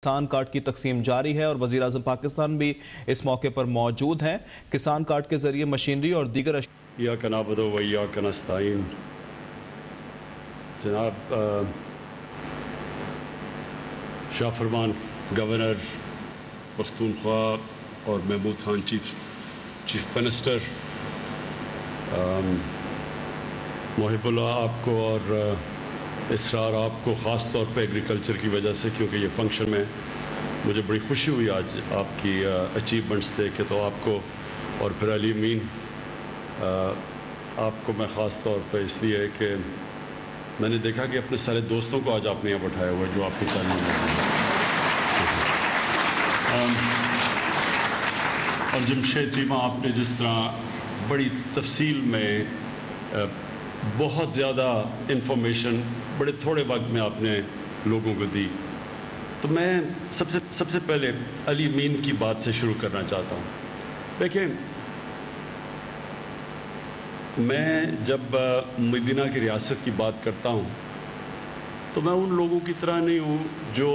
کسان کارڈ کی تقسیم جاری ہے اور وزیر اعظم پاکستان بھی اس موقع پر موجود ہیں۔ کسان کارڈ کے ذریعے مشینری اور دیگر ایاک نعبد و ایاک نستعین۔ جناب شاہ فرمان گورنر پختونخوا اور محمود خان چیف منسٹر، محب اللہ آپ کو اور اسرار آپ کو خاص طور پہ ایگریکلچر کی وجہ سے، کیونکہ یہ فنکشن میں مجھے بڑی خوشی ہوئی آج آپ کی اچیومنٹس دیکھ کے، تو آپ کو اور پھر علی امین آپ کو میں خاص طور پہ اس لیے کہ میں نے دیکھا کہ اپنے سارے دوستوں کو آج آپ نے یہاں بٹھایا ہوا ہے جو آپ کی تعلیم اور جمشید چیمہ آپ نے جس طرح بڑی تفصیل میں بہت زیادہ انفارمیشن بڑے تھوڑے وقت میں آپ نے لوگوں کو دی، تو میں سب سے پہلے علی امین کی بات سے شروع کرنا چاہتا ہوں۔ دیکھیں، میں جب مدینہ کی ریاست کی بات کرتا ہوں تو میں ان لوگوں کی طرح نہیں ہوں جو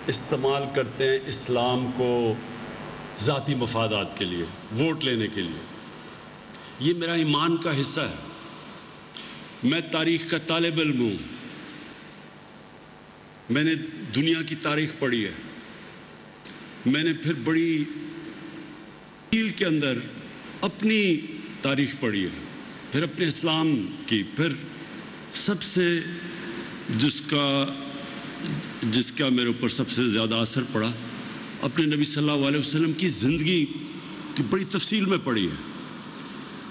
استعمال کرتے ہیں اسلام کو ذاتی مفادات کے لیے، ووٹ لینے کے لیے۔ یہ میرا ایمان کا حصہ ہے۔ میں تاریخ کا طالب علم ہوں، میں نے دنیا کی تاریخ پڑھی ہے، میں نے پھر بڑی تفصیل کے اندر اپنی تاریخ پڑھی ہے، پھر اپنے اسلام کی، پھر سب سے جس کا میرے اوپر سب سے زیادہ اثر پڑا اپنے نبی صلی اللہ علیہ وسلم کی زندگی کی بڑی تفصیل میں پڑھی ہے۔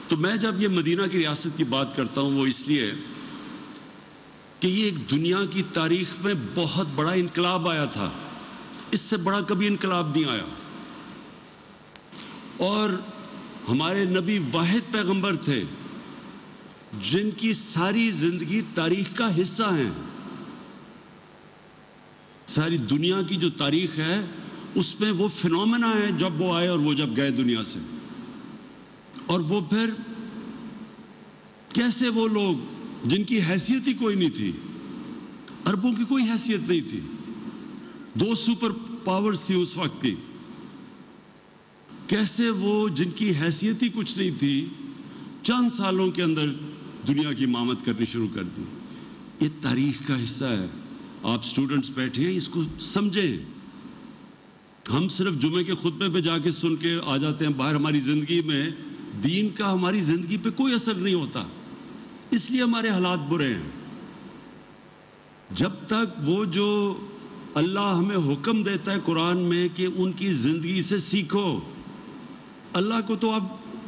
تو میں جب یہ مدینہ کی ریاست کی بات کرتا ہوں وہ اس لیے کہ یہ ایک دنیا کی تاریخ میں بہت بڑا انقلاب آیا تھا، اس سے بڑا کبھی انقلاب نہیں آیا، اور ہمارے نبی واحد پیغمبر تھے جن کی ساری زندگی تاریخ کا حصہ ہیں۔ ساری دنیا کی جو تاریخ ہے اس میں وہ فینومینا ہے جب وہ آئے اور وہ جب گئے دنیا سے، اور وہ پھر کیسے وہ لوگ جن کی حیثیت ہی کوئی نہیں تھی، عربوں کی کوئی حیثیت نہیں تھی، 2 سپر پاورز تھی اس وقت کی، کیسے وہ جن کی حیثیت ہی کچھ نہیں تھی چند سالوں کے اندر دنیا کی امامت کرنی شروع کر دی۔ یہ تاریخ کا حصہ ہے۔ آپ سٹوڈنٹس بیٹھے ہیں، اس کو سمجھیں۔ ہم صرف جمعے کے خطبے پہ جا کے سن کے آ جاتے ہیں، باہر ہماری زندگی میں دین کا ہماری زندگی پہ کوئی اثر نہیں ہوتا، اس لیے ہمارے حالات برے ہیں۔ جب تک وہ جو اللہ ہمیں حکم دیتا ہے قرآن میں کہ ان کی زندگی سے سیکھو، اللہ کو تو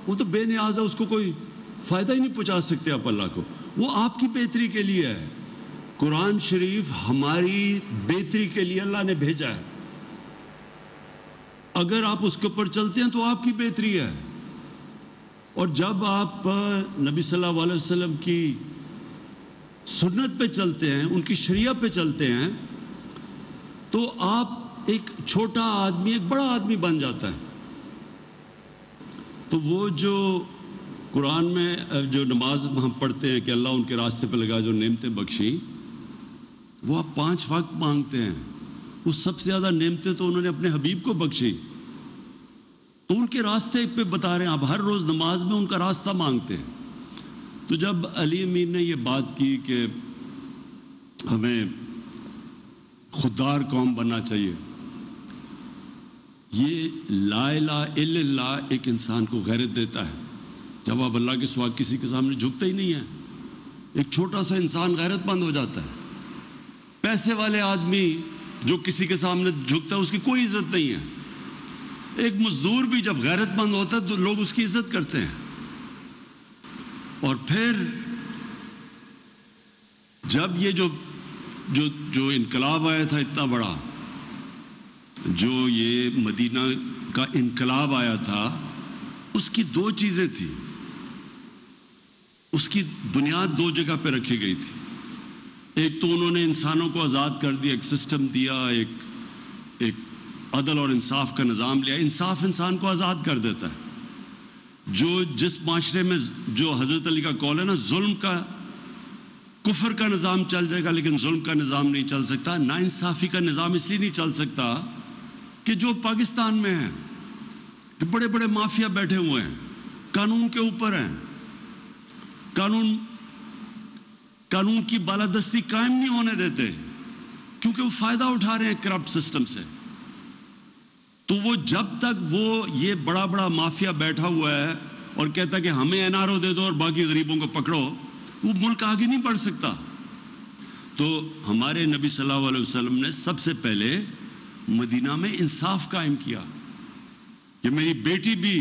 وہ تو بے نیاز ہے، اس کو کوئی فائدہ ہی نہیں پہنچا سکتے آپ اللہ کو، وہ آپ کی بہتری کے لیے ہے۔ قرآن شریف ہماری بہتری کے لیے اللہ نے بھیجا ہے، اگر آپ اس کے اوپر چلتے ہیں تو آپ کی بہتری ہے۔ اور جب آپ نبی صلی اللہ علیہ وسلم کی سنت پہ چلتے ہیں، ان کی شریعت پہ چلتے ہیں، تو آپ ایک چھوٹا آدمی ایک بڑا آدمی بن جاتا ہے۔ تو وہ جو قرآن میں جو نماز ہم پڑھتے ہیں کہ اللہ ان کے راستے پہ لگا جو نعمتیں بخشی، وہ آپ 5 وقت مانگتے ہیں، وہ سب سے زیادہ نعمتیں تو انہوں نے اپنے حبیب کو بخشی، تو ان کے راستے پہ بتا رہے ہیں، آپ ہر روز نماز میں ان کا راستہ مانگتے ہیں۔ تو جب علی امین نے یہ بات کی کہ ہمیں خوددار قوم بننا چاہیے، یہ لا الہ الا اللہ ایک انسان کو غیرت دیتا ہے۔ جب آپ اللہ کے سوا کسی کے سامنے جھکتے ہی نہیں ہیں، ایک چھوٹا سا انسان غیرت مند ہو جاتا ہے۔ پیسے والے آدمی جو کسی کے سامنے جھکتا ہے اس کی کوئی عزت نہیں ہے۔ ایک مزدور بھی جب غیرت مند ہوتا ہے تو لوگ اس کی عزت کرتے ہیں۔ اور پھر جب یہ جو انقلاب آیا تھا اتنا بڑا، جو یہ مدینہ کا انقلاب آیا تھا، اس کی 2 چیزیں تھیں، اس کی بنیاد 2 جگہ پہ رکھی گئی تھی۔ ایک تو انہوں نے انسانوں کو آزاد کر دیا، ایک سسٹم دیا، ایک عدل اور انصاف کا نظام لیا۔ انصاف انسان کو آزاد کر دیتا ہے۔ جس معاشرے میں جو حضرت علی کا قول ہے نا، ظلم کا کفر کا نظام چل جائے گا لیکن ظلم کا نظام نہیں چل سکتا. ناانصافی کا نظام اس لیے نہیں چل سکتا کہ جو پاکستان میں ہے کہ بڑے بڑے مافیا بیٹھے ہوئے ہیں, قانون کے اوپر ہیں, قانون کی بالادستی قائم نہیں ہونے دیتے کیونکہ وہ فائدہ اٹھا رہے ہیں کرپٹ سسٹم سے. تو وہ جب تک وہ یہ بڑا بڑا مافیا بیٹھا ہوا ہے اور کہتا ہے کہ ہمیں NRO دے دو اور باقی غریبوں کو پکڑو, وہ ملک آگے نہیں بڑھ سکتا. تو ہمارے نبی صلی اللہ علیہ وسلم نے سب سے پہلے مدینہ میں انصاف قائم کیا کہ میری بیٹی بھی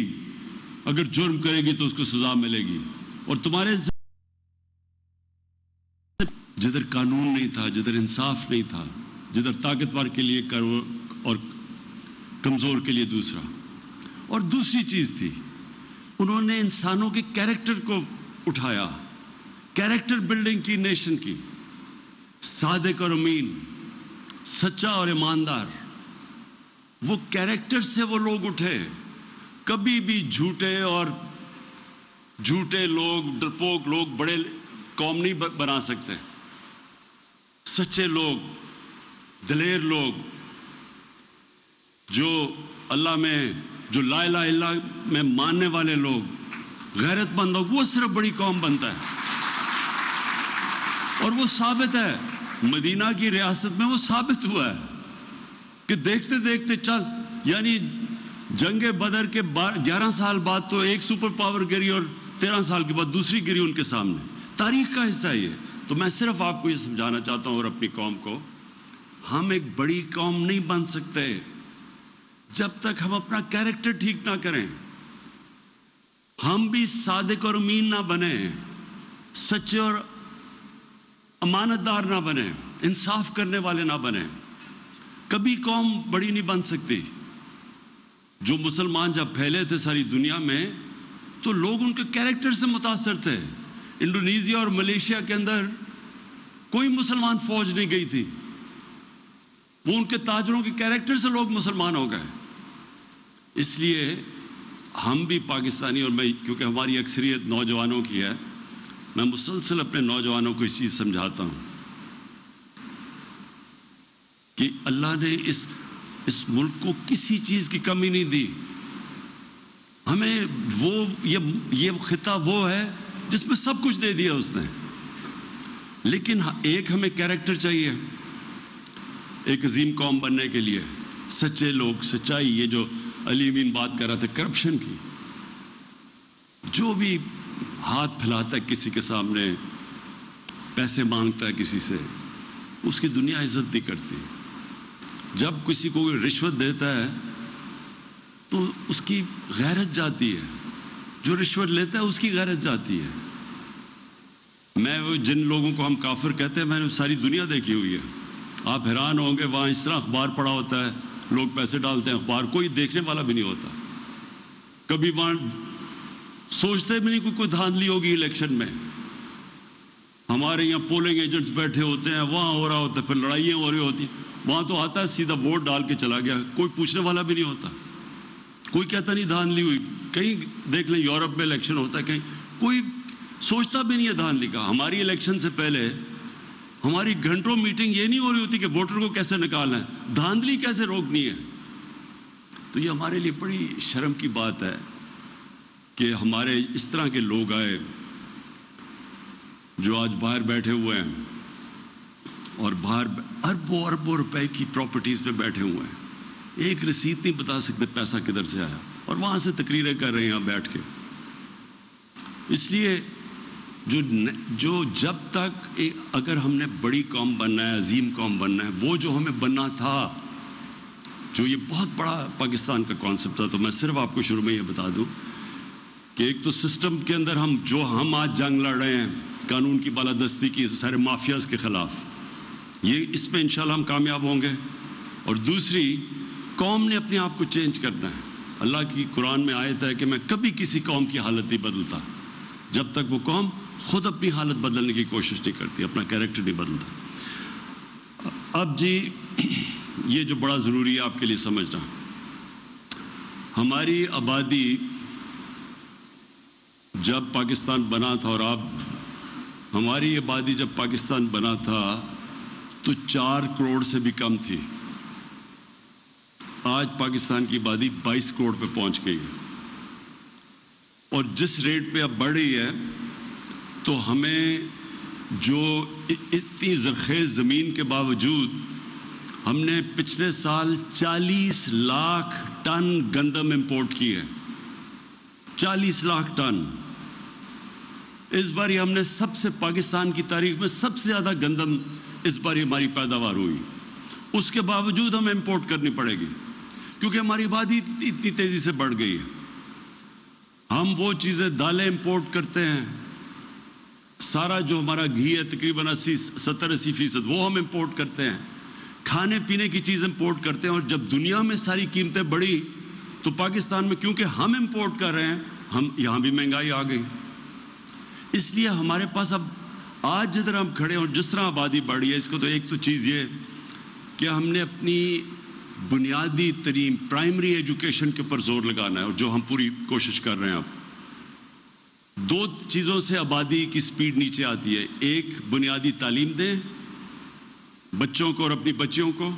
اگر جرم کرے گی تو اس کو سزا ملے گی, اور تمہارے جدھر قانون نہیں تھا, جدھر انصاف نہیں تھا, جدھر طاقتور کے لیے اور کمزور کے لیے دوسرا. اور دوسری چیز تھی, انہوں نے انسانوں کے کیریکٹر کو اٹھایا, کیریکٹر بلڈنگ کی نیشن کی. صادق اور امین, سچا اور ایماندار, وہ کیریکٹر سے وہ لوگ اٹھے. کبھی بھی جھوٹے لوگ, ڈرپوک لوگ بڑے قوم نہیں بنا سکتے. سچے لوگ, دلیر لوگ, جو اللہ میں, جو لا الہ الا اللہ میں ماننے والے لوگ, غیرت مند لوگ, وہ صرف بڑی قوم بنتا ہے. اور وہ ثابت ہے, مدینہ کی ریاست میں وہ ثابت ہوا ہے کہ دیکھتے دیکھتے یعنی جنگ بدر کے 11 سال بعد تو ایک سپر پاور گری اور 13 سال کے بعد دوسری گری ان کے سامنے. تاریخ کا حصہ ہے یہ. تو میں صرف آپ کو یہ سمجھانا چاہتا ہوں اور اپنی قوم کو, ہم ایک بڑی قوم نہیں بن سکتے جب تک ہم اپنا کیریکٹر ٹھیک نہ کریں. ہم بھی صادق اور امین نہ بنیں, سچے اور امانت دار نہ بنیں, انصاف کرنے والے نہ بنیں, کبھی قوم بڑی نہیں بن سکتی. جو مسلمان جب پھیلے تھے ساری دنیا میں تو لوگ ان کے کیریکٹر سے متاثر تھے. انڈونیزیا اور ملیشیا کے اندر کوئی مسلمان فوج نہیں گئی تھی, وہ ان کے تاجروں کے کیریکٹر سے لوگ مسلمان ہو گئے. اس لیے ہم بھی پاکستانی, اور میں کیونکہ ہماری اکثریت نوجوانوں کی ہے, میں مسلسل اپنے نوجوانوں کو اس چیز سمجھاتا ہوں کہ اللہ نے اس ملک کو کسی چیز کی کمی نہیں دی. ہمیں یہ خطہ وہ ہے جس میں سب کچھ دے دیا اس نے, لیکن ایک ہمیں کیریکٹر چاہیے ایک عظیم قوم بننے کے لیے. سچے لوگ, سچائی, یہ جو علی امین بات کر رہا تھا کرپشن کی, جو بھی ہاتھ پھیلاتا ہے کسی کے سامنے, پیسے مانگتا ہے کسی سے, اس کی دنیا عزت نہیں کرتی. جب کسی کو رشوت دیتا ہے تو اس کی غیرت جاتی ہے, جو رشوت لیتا ہے اس کی غیرت جاتی ہے. میں وہ جن لوگوں کو ہم کافر کہتے ہیں, میں نے ساری دنیا دیکھی ہوئی ہے. آپ حیران ہوں گے, وہاں اس طرح اخبار پڑا ہوتا ہے, لوگ پیسے ڈالتے ہیں, اخبار کوئی دیکھنے والا بھی نہیں ہوتا. کبھی وہاں سوچتے بھی نہیں کوئی دھاندلی ہوگی الیکشن میں. ہمارے یہاں پولنگ ایجنٹس بیٹھے ہوتے ہیں, وہاں ہو رہا ہوتا ہے, پھر لڑائیاں ہو رہی ہوتی, وہاں تو آتا ہے سیدھا ووٹ ڈال کے چلا گیا, کوئی پوچھنے والا بھی نہیں ہوتا, کوئی کہتا نہیں دھاندلی ہوئی. کہیں دیکھ لیں یورپ میں الیکشن ہوتا ہے, کہیں کوئی سوچتا بھی نہیں ہے دھاندلی کا. ہماری الیکشن سے پہلے ہماری گھنٹوں میٹنگ یہ نہیں ہو رہی ہوتی کہ ووٹر کو کیسے نکالنا ہے, دھاندلی کیسے روکنی ہے. تو یہ ہمارے لیے بڑی شرم کی بات ہے کہ ہمارے اس طرح کے لوگ آئے جو آج باہر بیٹھے ہوئے ہیں اور باہر اربوں اربوں روپے کی پراپرٹیز پہ بیٹھے ہوئے ہیں, ایک رسید نہیں بتا سکتے پیسہ کدھر سے آیا, اور وہاں سے تقریریں کر رہے ہیں بیٹھ کے. اس لیے جو جب تک اگر ہم نے بڑی قوم بننا ہے, عظیم قوم بننا ہے, وہ جو ہمیں بننا تھا, جو یہ بہت بڑا پاکستان کا کانسیپٹ تھا. تو میں صرف آپ کو شروع میں یہ بتا دوں کہ ایک تو سسٹم کے اندر ہم آج جنگ لڑ رہے ہیں قانون کی بالادستی کی سارے مافیاز کے خلاف, یہ اس میں انشاءاللہ ہم کامیاب ہوں گے. اور دوسری, قوم نے اپنے آپ کو چینج کرنا ہے. اللہ کی قرآن میں آیت ہے کہ میں کبھی کسی قوم کی حالت نہیں بدلتا جب تک وہ قوم خود اپنی حالت بدلنے کی کوشش نہیں کرتی, اپنا کیریکٹر نہیں بدلتا. اب جی یہ جو بڑا ضروری ہے آپ کے لیے سمجھنا, ہماری آبادی جب پاکستان بنا تھا اور آپ ہماری آبادی جب پاکستان بنا تھا تو 4 کروڑ سے بھی کم تھی. آج پاکستان کی آبادی 22 کروڑ پہ پہنچ گئی ہے، اور جس ریٹ پہ اب بڑھ رہی ہے تو ہمیں جو اتنی زرخیز زمین کے باوجود ہم نے پچھلے سال 40 لاکھ ٹن گندم امپورٹ کی ہے. 40 لاکھ ٹن. اس بار ہم نے پاکستان کی تاریخ میں سب سے زیادہ گندم اس بار ہماری پیداوار ہوئی. اس کے باوجود ہمیں امپورٹ کرنی پڑے گی کیونکہ ہماری آبادی اتنی تیزی سے بڑھ گئی ہے. ہم وہ چیزیں دالیں امپورٹ کرتے ہیں، سارا جو ہمارا گھی ہے تقریباً 70-80% وہ ہم امپورٹ کرتے ہیں. کھانے پینے کی چیز امپورٹ کرتے ہیں، اور جب دنیا میں ساری قیمتیں بڑھی تو پاکستان میں کیونکہ ہم امپورٹ کر رہے ہیں، ہم یہاں بھی مہنگائی آ گئی. اس لیے ہمارے پاس اب آج جدھر ہم کھڑے اور جس طرح آبادی بڑھی ہے، اس کو تو ایک تو چیز یہ کہ ہم نے اپنی بنیادی ترین پرائمری ایجوکیشن کے اوپر زور لگانا ہے، اور جو ہم پوری کوشش کر رہے ہیں. اب 2 چیزوں سے آبادی کی سپیڈ نیچے آتی ہے. ایک، بنیادی تعلیم دیں بچوں کو اور اپنی بچیوں کو،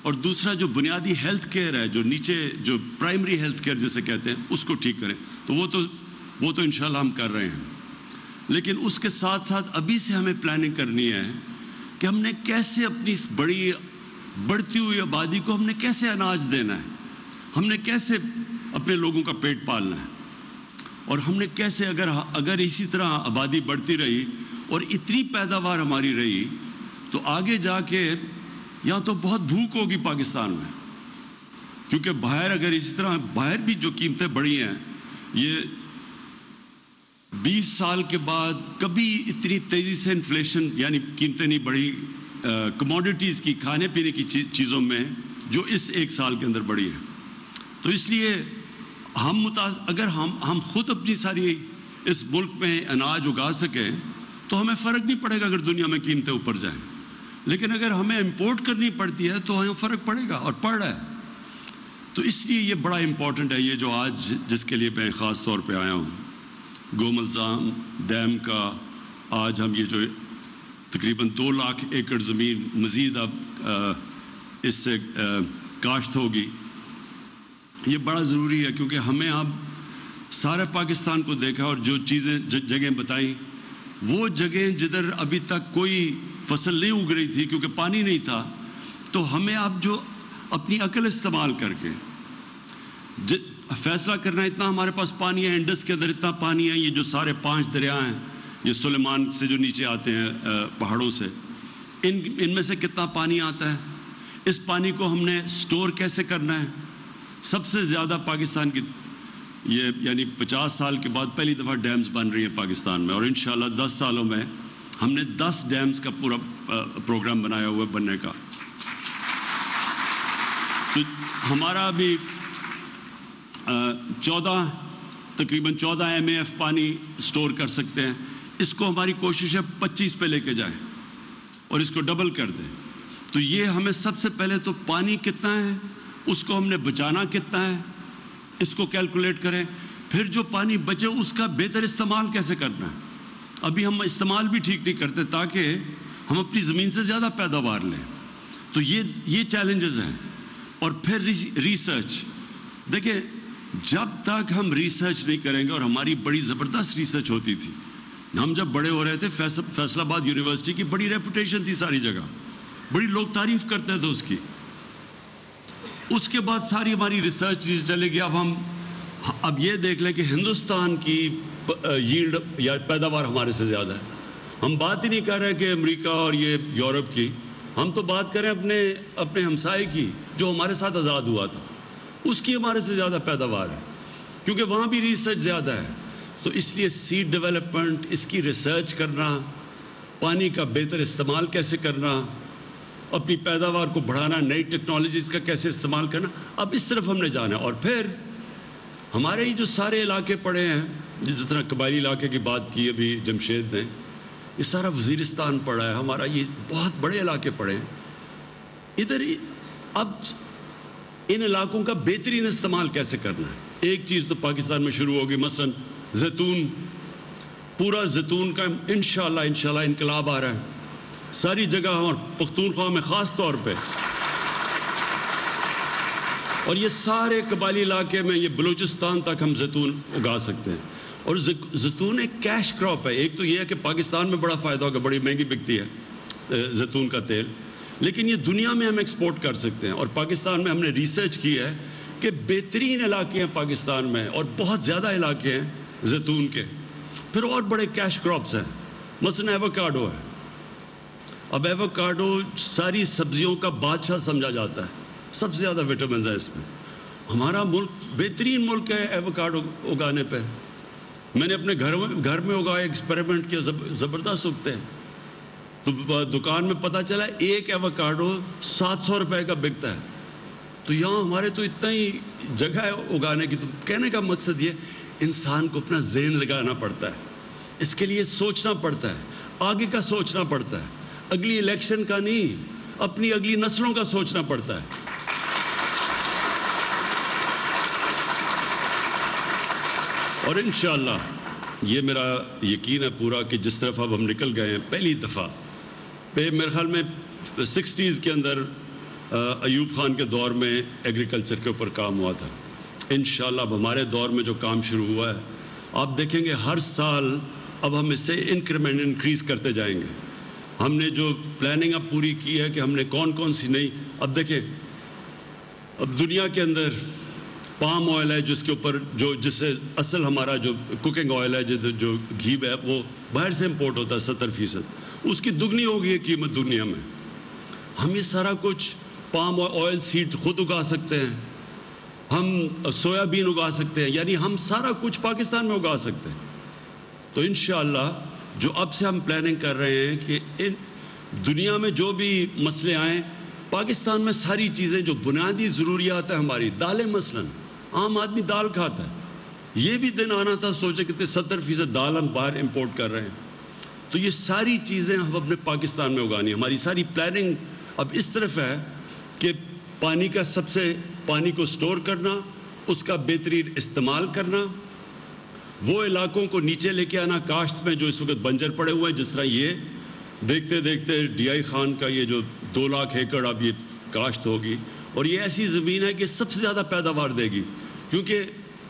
اور دوسرا جو بنیادی ہیلتھ کیئر ہے، جو نیچے جو پرائمری ہیلتھ کیئر جسے کہتے ہیں، اس کو ٹھیک کریں. تو وہ تو انشاءاللہ ہم کر رہے ہیں. لیکن اس کے ساتھ ساتھ ابھی سے ہمیں پلاننگ کرنی ہے کہ ہم نے کیسے اپنی بڑھتی ہوئی آبادی کو ہم نے کیسے اناج دینا ہے، ہم نے کیسے اپنے لوگوں کا پیٹ پالنا ہے، اور ہم نے کیسے اگر اسی طرح آبادی بڑھتی رہی اور اتنی پیداوار ہماری رہی تو آگے جا کے یہاں تو بہت بھوک ہوگی پاکستان میں. کیونکہ باہر اگر اسی طرح باہر بھی جو قیمتیں بڑھی ہیں، یہ 20 سال کے بعد کبھی اتنی تیزی سے انفلیشن یعنی قیمتیں نہیں بڑھی کموڈیٹیز کی، کھانے پینے کی چیزوں میں، جو اس 1 سال کے اندر بڑھی ہے. تو اس لیے اگر ہم خود اپنی ساری اس ملک میں اناج اگا سکیں تو ہمیں فرق نہیں پڑے گا اگر دنیا میں قیمتیں اوپر جائیں. لیکن اگر ہمیں امپورٹ کرنی پڑتی ہے تو ہمیں فرق پڑے گا، اور پڑ رہا ہے. تو اس لیے یہ بڑا امپورٹنٹ ہے، یہ جو آج جس کے لیے میں خاص طور پہ آیا ہوں، گوملزام ڈیم کا. آج ہم یہ جو تقریباً 2 لاکھ ایکڑ زمین مزید اب اس سے کاشت ہوگی، یہ بڑا ضروری ہے. کیونکہ ہمیں اب سارے پاکستان کو دیکھا اور جو چیزیں جگہیں بتائیں، وہ جگہیں جدھر ابھی تک کوئی فصل نہیں اگ رہی تھی کیونکہ پانی نہیں تھا، تو ہمیں اب جو اپنی عقل استعمال کر کے فیصلہ کرنا ہے. اتنا ہمارے پاس پانی ہے، انڈس کے اندر اتنا پانی ہے، یہ جو سارے 5 دریا ہیں، یہ سلیمان سے جو نیچے آتے ہیں پہاڑوں سے، ان میں سے کتنا پانی آتا ہے. اس پانی کو ہم نے سٹور کیسے کرنا ہے. سب سے زیادہ پاکستان کی یہ یعنی 50 سال کے بعد پہلی دفعہ ڈیمز بن رہی ہیں پاکستان میں، اور انشاءاللہ 10 سالوں میں ہم نے 10 ڈیمز کا پورا پروگرام بنایا ہوا ہے بننے کا. تو ہمارا ابھی تقریباً 14 MAF پانی سٹور کر سکتے ہیں. اس کو ہماری کوشش ہے 25 پہ لے کے جائیں اور اس کو ڈبل کر دیں. تو یہ ہمیں سب سے پہلے تو پانی کتنا ہے، اس کو ہم نے بچانا کتنا ہے، اس کو کیلکولیٹ کریں. پھر جو پانی بچے اس کا بہتر استعمال کیسے کرنا ہے. ابھی ہم استعمال بھی ٹھیک نہیں کرتے تاکہ ہم اپنی زمین سے زیادہ پیداوار لیں. تو یہ چیلنجز ہیں. اور پھر ریسرچ. دیکھیں، جب تک ہم ریسرچ نہیں کریں گے، اور ہماری بڑی زبردست ریسرچ ہوتی تھی، ہم جب بڑے ہو رہے تھے فیصل آباد یونیورسٹی کی بڑی ریپوٹیشن تھی ساری جگہ، بڑی لوگ تعریف کرتے تھے اس کی. اس کے بعد ساری ہماری ریسرچ چلے گی. اب یہ دیکھ لیں کہ ہندوستان کی ییلڈ یا پیداوار ہمارے سے زیادہ ہے. ہم بات ہی نہیں کر رہے کہ امریکہ اور یہ یورپ کی، ہم تو بات کریں اپنے ہمسائے کی جو ہمارے ساتھ آزاد ہوا تھا، اس کی ہمارے سے زیادہ پیداوار ہے کیونکہ وہاں بھی ریسرچ زیادہ ہے. تو اس لیے سیڈ ڈیولپمنٹ، اس کی ریسرچ کرنا، پانی کا بہتر استعمال کیسے کرنا، اپنی پیداوار کو بڑھانا، نئی ٹیکنالوجیز کا کیسے استعمال کرنا، اب اس طرف ہم نے جانا ہے. اور پھر ہمارے ہی جو سارے علاقے پڑے ہیں، جس طرح قبائلی علاقے کی بات کی ابھی جمشید نے، یہ سارا وزیرستان پڑا ہے ہمارا، یہ بہت بڑے علاقے پڑے ہیں. ادھر اب ان علاقوں کا بہترین استعمال کیسے کرنا ہے. ایک چیز تو پاکستان میں شروع ہوگی، مثلا زیتون. پورا زیتون کا انشاءاللہ انقلاب آ رہا ہے ساری جگہ اور پختونخوا میں خاص طور پہ. اور یہ سارے قبائلی علاقے میں یہ بلوچستان تک ہم زیتون اگا سکتے ہیں. اور زیتون ایک کیش کراپ ہے. ایک تو یہ ہے کہ پاکستان میں بڑا فائدہ ہوگا, بڑی مہنگی بکتی ہے زیتون کا تیل, لیکن یہ دنیا میں ہم ایکسپورٹ کر سکتے ہیں. اور پاکستان میں ہم نے ریسرچ کی ہے کہ بہترین علاقے ہیں پاکستان میں اور بہت زیادہ علاقے ہیں زیتون کے. پھر اور بڑے کیش کراپس ہیں, مثلا ایووکاڈو ہے. اب ایووکاڈو ساری سبزیوں کا بادشاہ سمجھا جاتا ہے, سب سے زیادہ وٹامنز ہیں اس میں. ہمارا ملک بہترین ملک ہے ایووکاڈو اگانے پہ. میں نے اپنے گھر میں اگایا, ایکسپیریمنٹ کیا, زبردست اگتے ہیں. تو دکان میں پتہ چلا ایک ایووکاڈو 700 روپے کا بکتا ہے. تو یہاں ہمارے تو اتنا ہی جگہ ہے اگانے کی. تو کہنے کا مقصد یہ, انسان کو اپنا ذہن لگانا پڑتا ہے, اس کے لیے سوچنا پڑتا ہے, آگے کا سوچنا پڑتا ہے, اگلی الیکشن کا نہیں, اپنی اگلی نسلوں کا سوچنا پڑتا ہے. اور انشاءاللہ یہ میرا یقین ہے پورا کہ جس طرف اب ہم نکل گئے ہیں, پہلی دفعہ پہ میرے خیال میں 60s کے اندر ایوب خان کے دور میں ایگریکلچر کے اوپر کام ہوا تھا. انشاءاللہ اب ہمارے دور میں جو کام شروع ہوا ہے, آپ دیکھیں گے ہر سال اب ہم اس سے انکریمنٹ انکریز کرتے جائیں گے. ہم نے جو پلاننگ اب پوری کی ہے کہ ہم نے کون سی نہیں, اب دیکھیں اب دنیا کے اندر پام آئل ہے جس کے اوپر جس سے اصل ہمارا جو کوکنگ آئل ہے جو گھی ہے وہ باہر سے امپورٹ ہوتا ہے 70%, اس کی دگنی ہو گئی ہے قیمت دنیا میں. ہم یہ سارا کچھ پام آئل سیڈ خود اگا سکتے ہیں, ہم سویا بین اگا سکتے ہیں, یعنی ہم سارا کچھ پاکستان میں اگا سکتے ہیں. تو انشاءاللہ جو اب سے ہم پلاننگ کر رہے ہیں کہ دنیا میں جو بھی مسئلے آئیں, پاکستان میں ساری چیزیں جو بنیادی ضروریات ہیں ہماری, دالیں مثلاً, عام آدمی دال کھاتا ہے, یہ بھی دن آنا تھا سوچے کتنے 70% دال ہم باہر امپورٹ کر رہے ہیں. تو یہ ساری چیزیں ہم اپنے پاکستان میں اگانی. ہماری ساری پلاننگ اب اس طرف ہے کہ پانی کو سٹور کرنا, اس کا بہترین استعمال کرنا, وہ علاقوں کو نیچے لے کے آنا کاشت میں جو اس وقت بنجر پڑے ہوئے ہیں. جس طرح یہ دیکھتے دیکھتے ڈی آئی خان کا یہ جو 2 لاکھ ایکڑ اب یہ کاشت ہوگی, اور یہ ایسی زمین ہے کہ سب سے زیادہ پیداوار دے گی, کیونکہ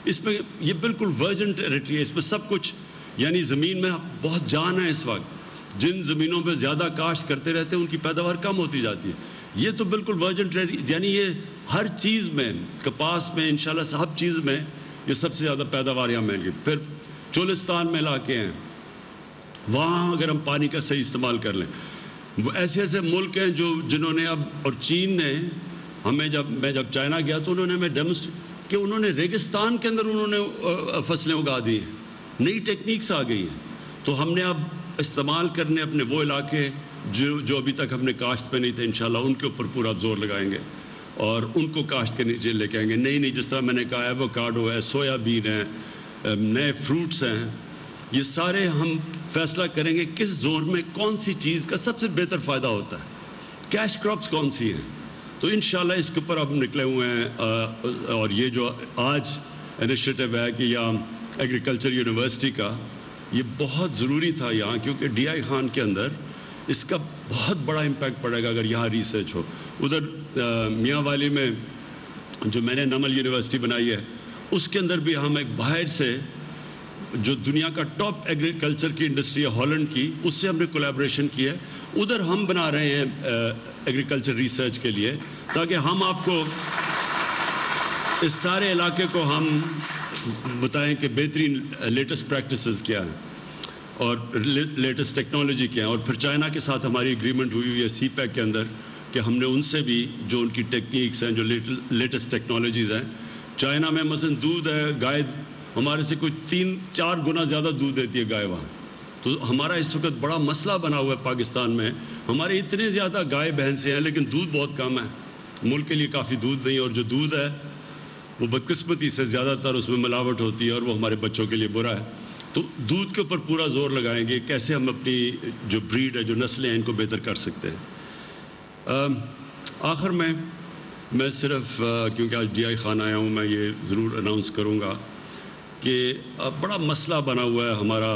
اس میں یہ بالکل ورجن ٹیریٹری ہے, اس میں سب کچھ یعنی زمین میں بہت جان ہے. اس وقت جن زمینوں پہ زیادہ کاشت کرتے رہتے ہیں ان کی پیداوار کم ہوتی جاتی ہے. یہ تو بالکل ورجن ٹیریٹری, یعنی یہ ہر چیز میں, کپاس میں انشاءاللہ سب چیز میں یہ سب سے زیادہ پیداوار یہاں مل گی. پھر چولستان میں علاقے ہیں, وہاں اگر ہم پانی کا صحیح استعمال کر لیں, وہ ایسے ملک ہیں جنہوں نے اب, اور چین نے میں جب چائنا گیا تو انہوں نے ہمیں ڈیمونسٹریٹ کہ انہوں نے ریگستان کے اندر انہوں نے فصلیں اگا دی ہیں, نئی ٹیکنیکس آ گئی ہیں. تو ہم نے اب استعمال کرنے اپنے وہ علاقے جو ابھی تک ہم نے کاشت پہ نہیں تھے, انشاءاللہ ان کے اوپر پورا زور لگائیں گے اور ان کو کاشت کے نیچے لے کے آئیں گے. نئی جس طرح میں نے کہا ایووکاڈو ہے, سویا بین ہے, نئے فروٹس ہیں, یہ سارے ہم فیصلہ کریں گے کس زون میں کون سی چیز کا سب سے بہتر فائدہ ہوتا ہے, کیش کراپس کون سی ہیں. تو انشاءاللہ اس کے اوپر اب نکلے ہوئے ہیں. اور یہ جو آج انیشیٹو ہے کہ یہاں ایگریکلچر یونیورسٹی کا, یہ بہت ضروری تھا یہاں, کیونکہ ڈی آئی خان کے اندر اس کا بہت بڑا امپیکٹ پڑے گا اگر یہاں ریسرچ ہو. ادھر میاں والی میں جو میں نے نمل یونیورسٹی بنائی ہے, اس کے اندر بھی ہم ایک باہر سے جو دنیا کا ٹاپ ایگریکلچر کی انڈسٹری ہے ہالینڈ کی, اس سے ہم نے کولیبریشن کی ہے. ادھر ہم بنا رہے ہیں ایگریکلچر ریسرچ کے لیے, تاکہ ہم آپ کو اس سارے علاقے کو ہم بتائیں کہ بہترین لیٹسٹ پریکٹسز کیا ہیں اور لیٹسٹ ٹیکنالوجی کیا ہے. اور پھر چائنا کے ساتھ ہماری اگریمنٹ ہوئی ہے سی پیک کے اندر کہ ہم نے ان سے بھی جو ان کی ٹیکنیکس ہیں, جو لیٹسٹ ٹیکنالوجیز ہیں. چائنا میں مثلا دودھ ہے, گائے ہمارے سے کوئی 3-4 گنا زیادہ دودھ دیتی ہے گائے وہاں. تو ہمارا اس وقت بڑا مسئلہ بنا ہوا ہے پاکستان میں, ہمارے اتنے زیادہ گائے بھینسیں ہیں لیکن دودھ بہت کم ہے, ملک کے لیے کافی دودھ نہیں, اور جو دودھ ہے وہ بدقسمتی سے زیادہ تر اس میں ملاوٹ ہوتی ہے اور وہ ہمارے بچوں کے لیے برا ہے. تو دودھ کے اوپر پورا زور لگائیں گے, کیسے ہم اپنی جو بریڈ ہے, جو نسلیں ہیں, ان کو بہتر کر سکتے ہیں. آخر میں صرف کیونکہ آج ڈی آئی خان آیا ہوں, میں یہ ضرور اناؤنس کروں گا کہ بڑا مسئلہ بنا ہوا ہے ہمارا